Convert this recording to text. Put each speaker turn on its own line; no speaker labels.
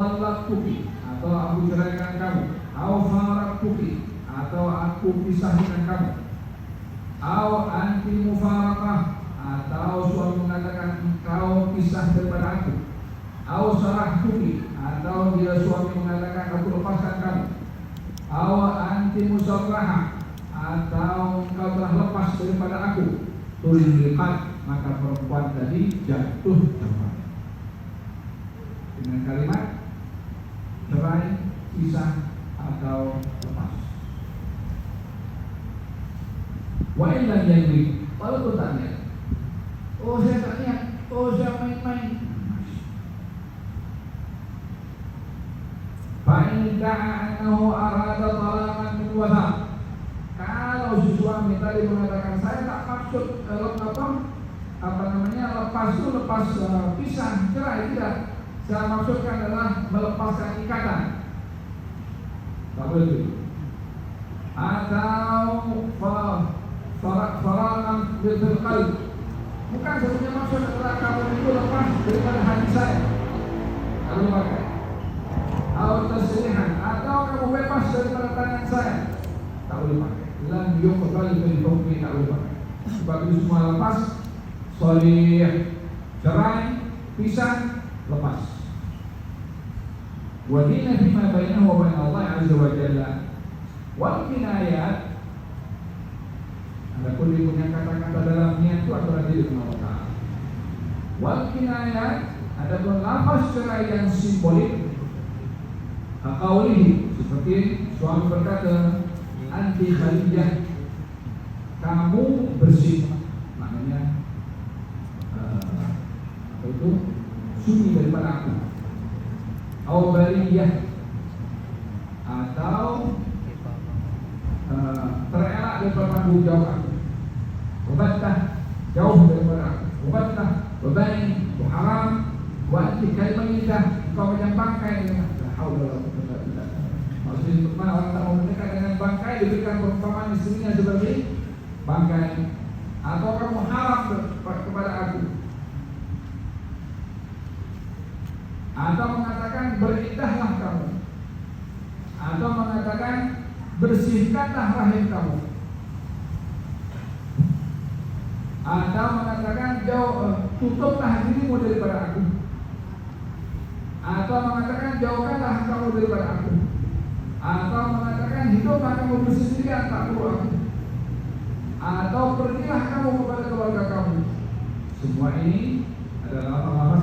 talaqtuki, atau aku ceraikan kamu, au faraqtuki, atau aku pisahkan kamu, au anti mufaraqah, atau suami mengatakan engkau pisah daripada aku, au sarahtuki, atau dia suami mengatakan aku lepaskan kamu, au anti musarrahah, atau engkau telah lepas daripada aku, tuliqat, maka perempuan tadi jatuh cerai dengan kalimat cerai, pisah, atau lepas. Wa illam yadri, walaupun tak niat. Oh saya tak niat, oh saya main-main. Fa in da'a annahu arada talaqan min wasa. Kalau si suami tadi mengatakan saya tak maksud lepas itu lepas pisah, cerai, tidak. Saya maksudkan adalah melepaskan ikatan. Tak boleh itu. Atau faragan bil qalb. Bukan sebenarnya maksud adalah kamu itu lepas daripada hati saya. Kalau pakai. Atau tasrihan, atau kamu bebas daripada tangan saya. Tak boleh pakai. Lam yuqbal bil hukmi, tak boleh pakai. Sebab itu semua lepas, shalih, cerai, pisah, lepas. Wadina fima bainahu wa bain Allah azza wa jalla. Wal kinayat, ada pun dia punya kata-kata dalam niat itu adalah diri Allah Ta'ala. Wal kinayat, ada pun lafaz cerai yang simbolik, qaulihi, seperti suami berkata anti khalijah, kamu bersih, maknanya apa itu, sunyi daripada aku. Au bariyah, atau terelak daripada tanggung jawab aku. Wabattah, jauh daripada aku. Wabattah, wabani, haram, wa anti kalmayitah, kau macam bangkai. La haula wala quwwata illa billah. Maksudnya orang tak mau menikah dengan bangkai, diberikan perumpamaan istrinya sebagai bangkai. Atau kamu haram kepada aku, atau mengatakan beridahlah kamu, atau mengatakan bersihkanlah rahim kamu, atau mengatakan tutuplah dirimu daripada aku, atau mengatakan jauhkanlah kamu daripada aku, atau mengatakan hiduplah kamu bersendirian tak perlu aku, atau pergilah kamu kepada keluarga kamu. Semua ini adalah apa-apa